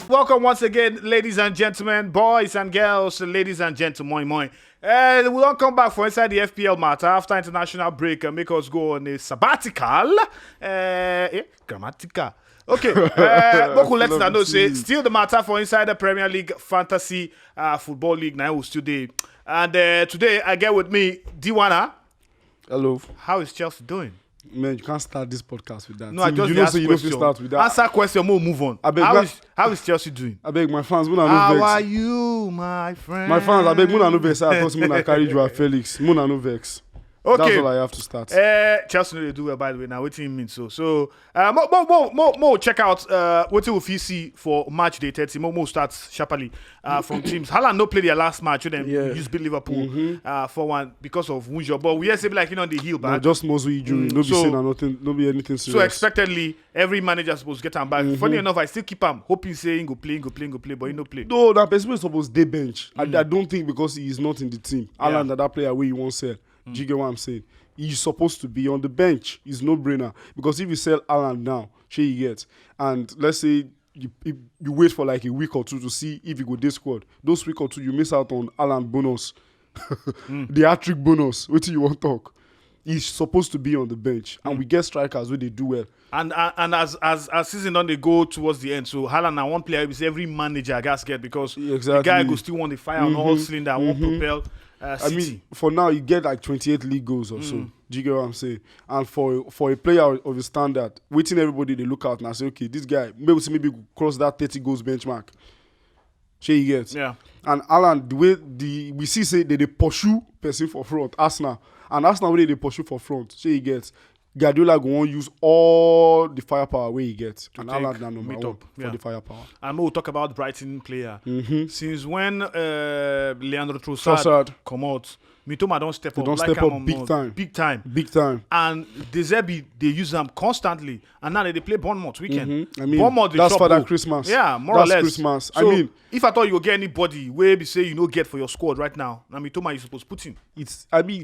Welcome once again, ladies and gentlemen, boys and girls, ladies and gentlemen. And we don't come back for inside the FPL matter after international break and make us go on a sabbatical. Grammatical. Okay, Boku let's know say still the matter for inside the Premier League Fantasy Football League now will still day. And today I get with me Diwana. Hello. How is Chelsea doing? Man, you can't start this podcast with that. No, I just ask question. You don't start with that. Answer question, more move on. How is Chelsea doing? I beg my fans, how are you, my friend? My fans, I beg Muna no vex. I thought Muna carry you Felix. Muna no vex. Okay. That's all I have to start. Chelsea know they do well, by the way. Now, what do you mean? So, more check out what you will see for match day 30. More starts sharply from teams. Haaland no play their last match. Then used beat Liverpool 4-1 because of Wunjo. But we are saying like on the heel back. No, just muscle injury. No be saying nothing. No be anything serious. So expectedly, every manager supposed to get him back. Funny enough, I still keep him hoping saying go play, but he no play. No, that person is supposed to bench. I don't think because he is not in the team. Haaland that player where he won't sell. Do you get what I'm saying? He's supposed to be on the bench. It's no brainer. Because if you sell Haaland now, you get. And let's say you wait for like a week or two to see if you go this squad. Those week or two, you miss out on Haaland bonus. The hat-trick bonus. What do you want to talk? He's supposed to be on the bench. And we get strikers where they do well. And as season on they go towards the end, so Haaland now one player is every manager gas get because the guy go still want the fire on all cylinder, won't propel. I mean, for now, you get like 28 league goals or so. Do you get what I'm saying? And for a player of his standard, waiting everybody they look out and say, okay, this guy maybe cross that 30 goals benchmark. She gets. Yeah. And Haaland, the way we see say they pursue person for front, Arsenal. And Arsenal way they pursue for front. She gets. Guardiola go on use all the firepower where he gets. And Haaland now number one for the firepower. And we'll talk about Brighton player. Since when Leandro Trossard come out, Mitoma don't step up. Don't step up big time. Big time. And De Zerbi, they use them constantly. And now they play Bournemouth weekend. I mean, Bournemouth, that's for that Christmas. Yeah, more or less. Christmas. So, I mean, if I thought you would get anybody where you say you don't get for your squad right now, Mitoma you supposed to put in.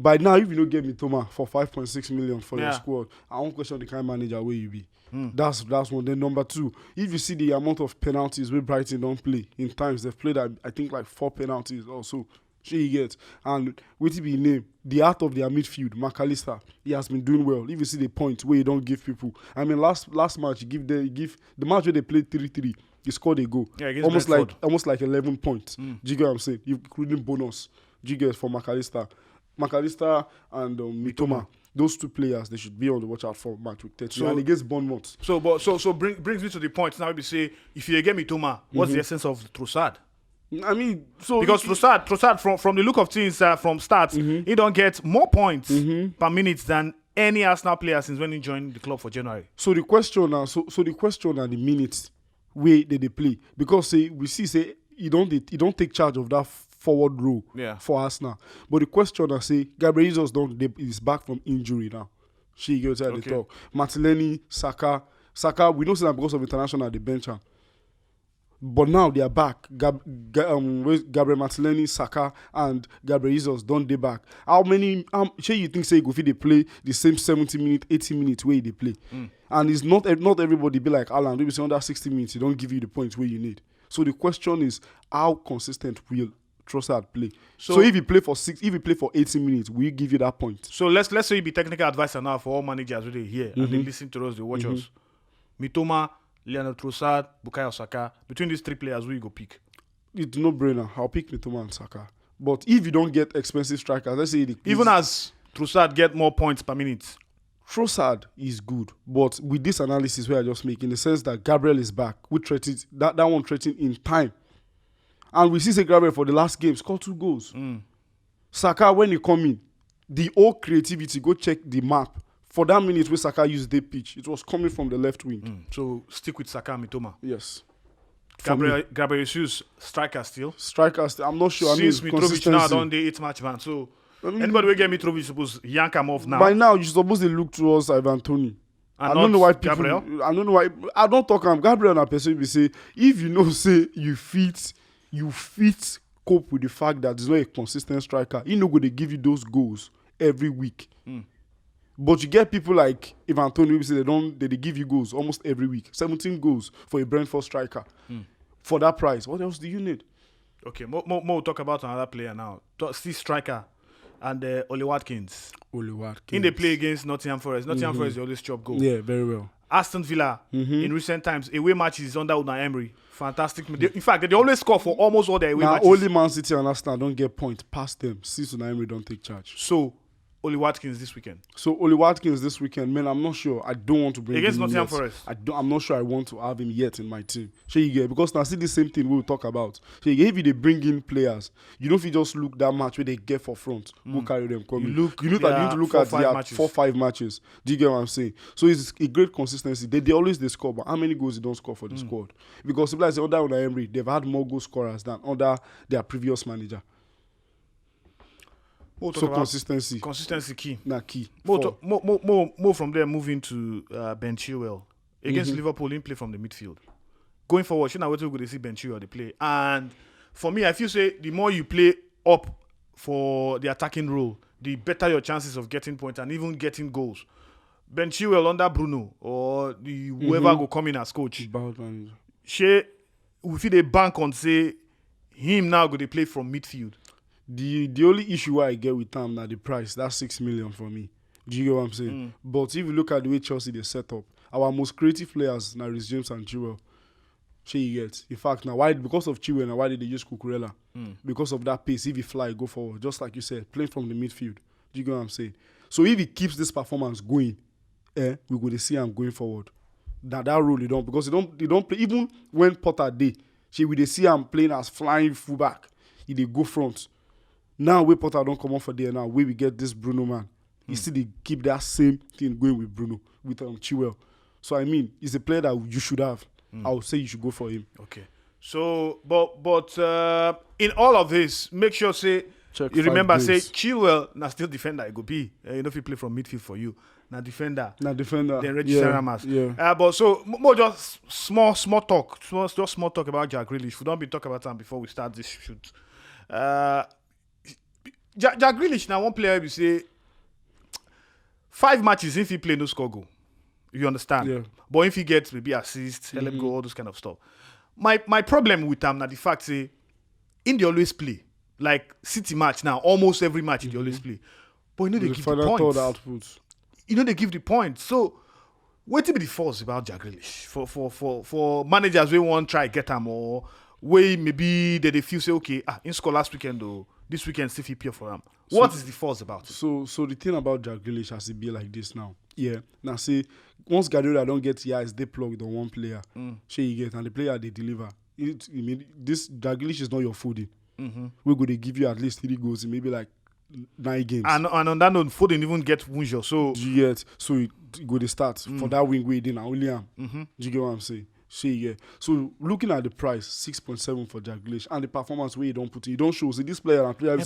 By now, if you don't get Mitoma for 5.6 million for your squad, I won't question the kind of manager where you be. That's one. Then number two, if you see the amount of penalties where Brighton don't play, in times they've played, I think, like 4 penalties also. She gets. And what be name? The art of their midfield, McAllister, he has been doing well. If you see the point where you don't give people. I mean, last match, you give the match where they played 3-3, he scored a goal. Yeah, almost like 11 points. Do you get what I'm saying? Including bonus. Do you get for McAllister? McAllister and Mitoma. Those two players, they should be on the watch out for match week 30 and against Bournemouth. So brings me to the point now. We say if you get Mitoma, what's the essence of Trossard? I mean, because Trossard from the look of things from starts, he don't get more points per minute than any Arsenal player since when he joined the club for January. So the question now, the minutes where they play, because we see he don't take charge of that forward row for Arsenal. But the question I say, Gabriel Jesus is back from injury now. She goes at the talk. Martinelli, Saka, we don't say that because of international they bench him. But now they are back. Gabriel Martinelli, Saka, and Gabriel Jesus don't they back. How many? You think say go fit they play the same 70 minutes, 80 minutes where they play, and it's not everybody be like Haaland. Maybe say under 60 minutes, they don't give you the points where you need. So the question is, how consistent will Trossard play? So if you play for 80 minutes, will you give you that point? So let's say you be technical advisor now for all managers who they hear and they listen to us, they watch us. Mitoma, Leandro Trossard, Bukayo Saka. Between these three players, who you go pick? It's no brainer. I'll pick Mitoma and Saka. But if you don't get expensive strikers, let's say even as Trossard get more points per minute. Trossard is good, but with this analysis where I just make, in the sense that Gabriel is back, we threatened that one threatened in time, and we see Gabriel for the last game scored 2 goals. Saka when he come in, the old creativity, go check the map. For that minute where Saka used the pitch, it was coming from the left wing. So stick with Saka and Mitoma. Yes. Gabriel Jesus striker still. I'm not sure. Since Mitrovic now done the 8-match ban, so anybody will get Mitrovic supposed yank him off now. By now you're supposed to look towards Ivan Toney. I don't know why people. Gabriel? I don't know why. I don't talk him. Gabriel and person will say if you know say you fit cope with the fact that there's not a consistent striker. He no go they give you those goals every week. But you get people like Ivan Toney who say they give you goals almost every week. 17 goals for a Brentford striker. For that price, what else do you need? Okay, more talk about another player now. Still striker and Oli Watkins. In they play against Nottingham Forest. Nottingham Forest, they always chop goal. Yeah, very well. Aston Villa, in recent times, away matches under Unai Emery. Fantastic. In fact, they always score for almost all their away matches. Only Man City and Arsenal don't get points past them since Unai Emery don't take charge. So, Oli Watkins this weekend. Man, I'm not sure. I don't want to bring against him Nottingham yet. Forest. I'm not sure I want to have him yet in my team. Because now see the same thing we'll talk about. If they bring in players, you don't just look that match where they get for front, who carry them coming. You need to look at 4-5 matches. Do you get what I'm saying? So it's a great consistency. They always score, but how many goals they don't score for the squad? Because under Unai Emery, they've had more goal scorers than under their previous manager. So consistency key. Key. More from there, moving to Ben Chilwell. Against Liverpool, he play from the midfield. Going forward, should not wait till we see Ben Chilwell they play. And for me, I feel the more you play up for the attacking role, the better your chances of getting points and even getting goals. Ben Chilwell under Bruno or whoever go come in as coach. We feel they bank on say him now go they play from midfield. The only issue I get with him now the price. That's 6 million for me. Do you get what I'm saying? But if you look at the way Chelsea they set up, our most creative players now is James and Chilwell. In fact, now because of Chilwell, now why did they use Cucurella? Because of that pace, if he fly, go forward. Just like you said, playing from the midfield. Do you get what I'm saying? So if he keeps this performance going, we're going to see him going forward. That role they don't, because they don't play even when Potter did. We see him playing as flying fullback. He they go front. Now we Potter don't come on for there now. Where we get this Bruno man. You see they keep that same thing going with Bruno, with Chilwell. So I mean, he's a player that you should have. I would say you should go for him. Okay. So, but in all of this, make sure you remember Chilwell now still defender. It go be. You know if he play from midfield for you. Now defender. Then register him as. Yeah. But so more just small talk. Just small talk about Jack Grealish. We don't be talking about him before we start this shoot. Jack Grealish now one player we say 5 matches if he play no score goal. You understand? Yeah. But if he gets maybe assists, help goal, all those kind of stuff. My problem with him now the fact say in they always play. Like City match now, almost every match they always play. But they give the points. They give the points. So what will be the force about Jack Grealish for managers we want try get him or way maybe they feel say okay in score last weekend though this weekend still feel pure for him. What is the force about it? So the thing about Jack Grealish has to be like this now. Yeah. Now say once Guardiola don't get eyes, they plugged on one player. You get and the player they deliver. This Jack Grealish is not your fooding. We're going to give you at least 3 goals in maybe like 9 games. And on that note, Foden even get Wunjo. So you get it go to start for that wing way in only am. Do you get what I'm saying? So looking at the price, 6.7 for Jack Grealish and the performance where you don't put it, you don't show. See this player and player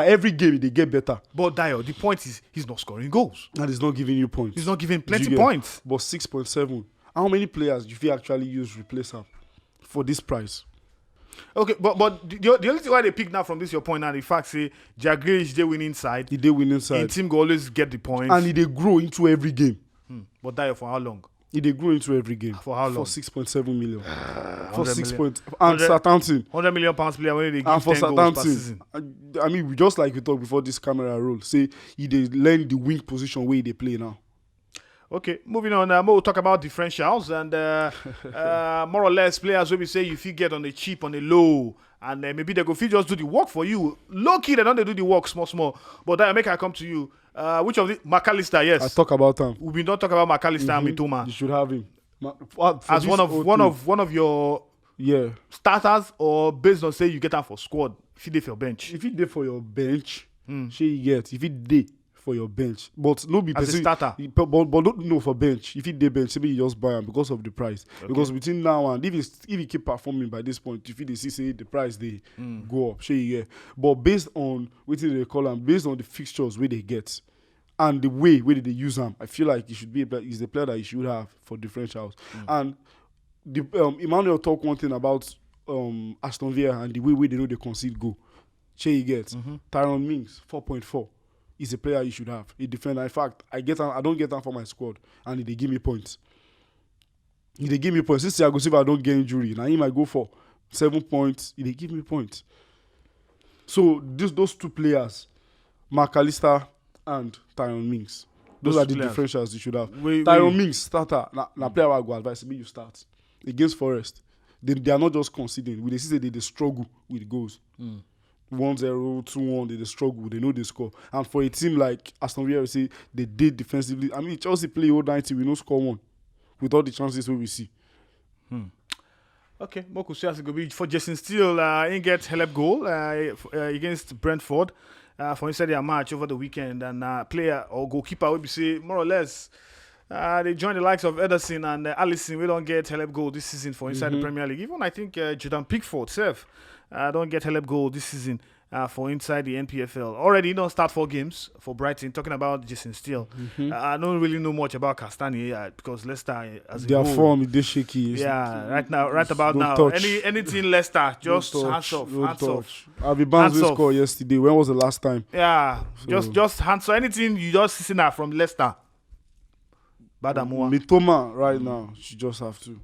every game they get better. But Dayo, the point is he's not scoring goals. And he's not giving you points. He's not giving plenty points. But 6.7. How many players do you actually use replace him for this price? Okay, but the only thing why they pick now from this your point now the fact say Jack Grealish they win inside. He did win inside. And team go always get the points. And he they grow into every game. But Dayo for how long? They grew into every game. For how long? For 6.7 million. For 6 points. And Southampton. £100 million player when they give and for 10 goals per Southampton, season. I mean, just like we talked before this camera roll, say they learn the wing position where they play now. Okay, moving on. We'll talk about differentials and more or less players where we say if you get on the cheap, on the low, and maybe they go feel just do the work for you. Low key, they don't do the work small. But that make I come to you. Which of the McAllister? Yes, I talk about him. We don't talk about McAllister and Mitoma. You should have him as one of your starters, or based on say you get him for squad. If you did for your bench, if you did for your bench, you get. If you did for your bench, but no be as a starter. But don't know for bench. If you did bench, maybe you just buy him because of the price. Okay. Because between now and if he keep performing by this point, if you see say the price they go up, but based on what they call him, based on the fixtures where they get and the way where they use him, I feel like he should be is the player that you should have for differentials. And the Emmanuel talk one thing about Aston Villa and the way they know they concede goal. You get Tyrone Mings 4.4. Is a player you should have. A defender. In fact, I don't get him for my squad, and they give me points. If they give me points, since Thiago Silva don't get injury, now he might go for 7 points, they give me points. So those two players, McAllister and Tyron Mings, those are the differentials you should have. Tyron Mings, starter, na player I go advise me you start against Forest. They are not just conceding. With the season, they struggle with goals. 1-0, 2-1, they struggle. They know they score. And for a team like Aston Villa, we say they did defensively. I mean, Chelsea play all 90, we no score one with all the chances we see. Okay, Moku Sias go be for Jason Steele. He get help goal against Brentford for inside their match over the weekend, and player or goalkeeper will be say more or less. They join the likes of Ederson and Alisson. We don't get help goal this season for inside the Premier League. Even I think Jordan Pickford self don't get help goal this season for inside the NPFL. Already, don't start 4 games for Brighton. Talking about Jason Steele, I don't really know much about Castani because Leicester as their form is shaky. Yeah, right about now. Anything Leicester, just hands off. Avi Barnes will score yesterday. When was the last time? Yeah, so. just hands off. Anything you just see now from Leicester. Mitoma right now, she just have to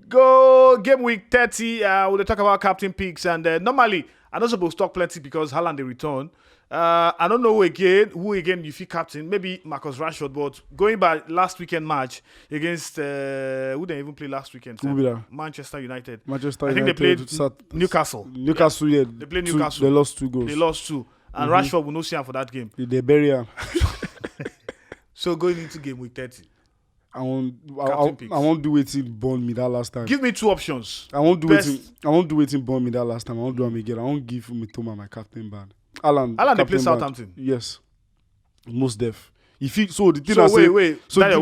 go game week 30. We'll talk about captain picks, and normally I'm not supposed to talk plenty because Haaland they return. I don't know who again you feel captain. Maybe Marcus Rashford, but going by last weekend match against who they even play last weekend? Manchester United. I think they played Newcastle. Yeah. They played Newcastle. They lost 2 goals. They lost 2, and Rashford will not see him for that game. They bury him. So going into game week 30, I won't do it in burn me that last time. Give me 2 options. I won't do it in burn me that last time. I won't do them again. I won't give Mitoma my captain band. Alan they play Southampton. Yes, most def. If he the thing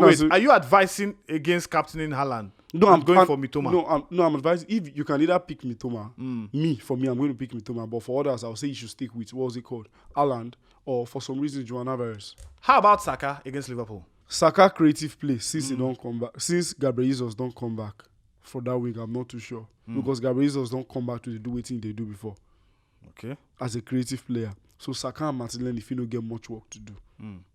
wait. Are you advising against captaining Haaland? No, I'm going for Mitoma. I'm advising if you can either pick Mitoma. For me, I'm going to pick Mitoma. But for others, I'll say you should stick with what's it called, Haaland, or for some reason João Alvarez. How about Saka against Liverpool? Saka creative play since he don't come back. Since Gabriel Jesus don't come back for that week, I'm not too sure because Gabriel Jesus don't come back to do what they do before. Okay. As a creative player, so Saka and Martinelli, if you don't get much work to do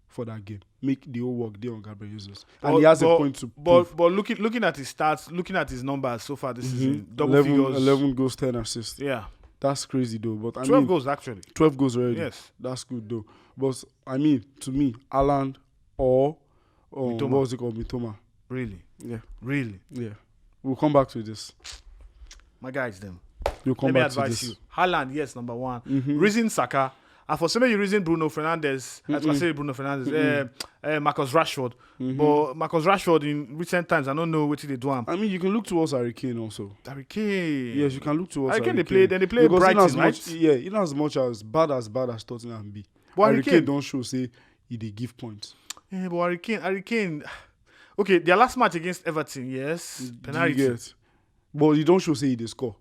for that game, make the whole work there on Gabriel Jesus, and he has a point to prove. But looking at his stats, looking at his numbers so far this season, double figures, 11 goals, 10 assists. Yeah. That's crazy though, but 12 goals actually. 12 goals already. Yes, that's good though. But I mean, to me, Haaland or what was it called, Mitoma? Really? Yeah. Really? Yeah. We'll come back to this. My guys, them. You'll come back to this. Let me advise you. Haaland, yes, number 1. Reason Saka. And for some of you reason Bruno Fernandes, I say Bruno Fernandes, Marcus Rashford. But Marcus Rashford in recent times, I don't know what they do. I mean, you can look towards Harry Kane also. Harry Kane. Yes, you can look towards Harry Kane. They play Brighton, right? In as much as bad as Tottenham be. But Harry Kane don't show say they give points. Yeah, but Harry Kane. Okay, their last match against Everton, yes, penalty. But you don't show say they score.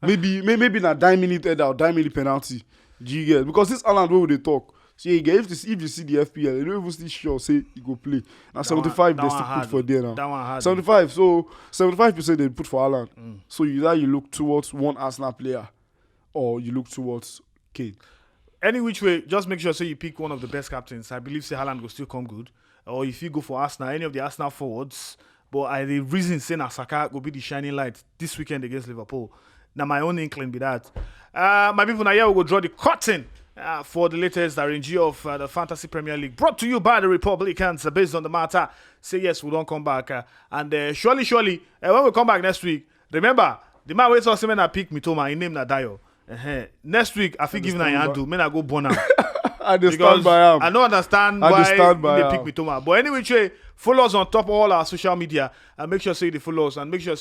Maybe na 9-minute header or 9-minute penalty. Do you get? Because this Haaland way they talk. So if you see the FPL, you don't even still sure say he go play. Now 75 they still put for there now. That one hard. 75. So 75% they put for Haaland. So either you look towards one Arsenal player or you look towards Kane. Any which way, just make sure you pick one of the best captains. I believe say Haaland will still come good. Or if you go for Arsenal, any of the Arsenal forwards. But the reason saying Saka will be the shining light this weekend against Liverpool. Now my own inkling be that. My people, now here we will draw the curtain for the latest RNG of the Fantasy Premier League. Brought to you by the Republicans based on the matter. Say yes, we don't come back. And surely, when we come back next week, remember, the man waits us when I pick Mitoma, he named DAYO. Next week, I feel giving a handle, man, I go born out. I understand by him. I don't understand why they pick Mitoma. But anyway, follow us on top of all our social media and make sure you follow us and make sure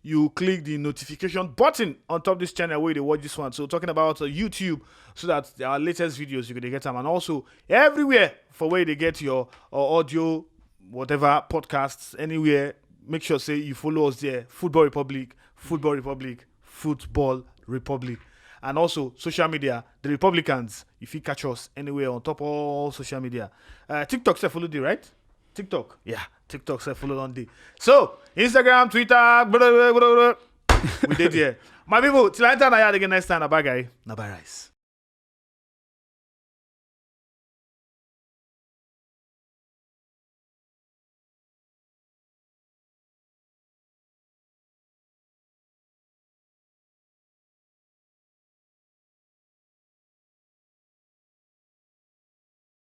you click the notification button on top of this channel where you watch this one. So talking about YouTube so that our latest videos you can get them, and also everywhere for where they get your audio, whatever podcasts, anywhere. Make sure you follow us there. Football Republic. And also social media, the Republicans. If you catch us anywhere on top of all social media, TikTok say follow the right. TikTok, yeah, TikTok say follow on the. So Instagram, Twitter, we did here. My people, till I turn again next time. Bye guy, bye rice.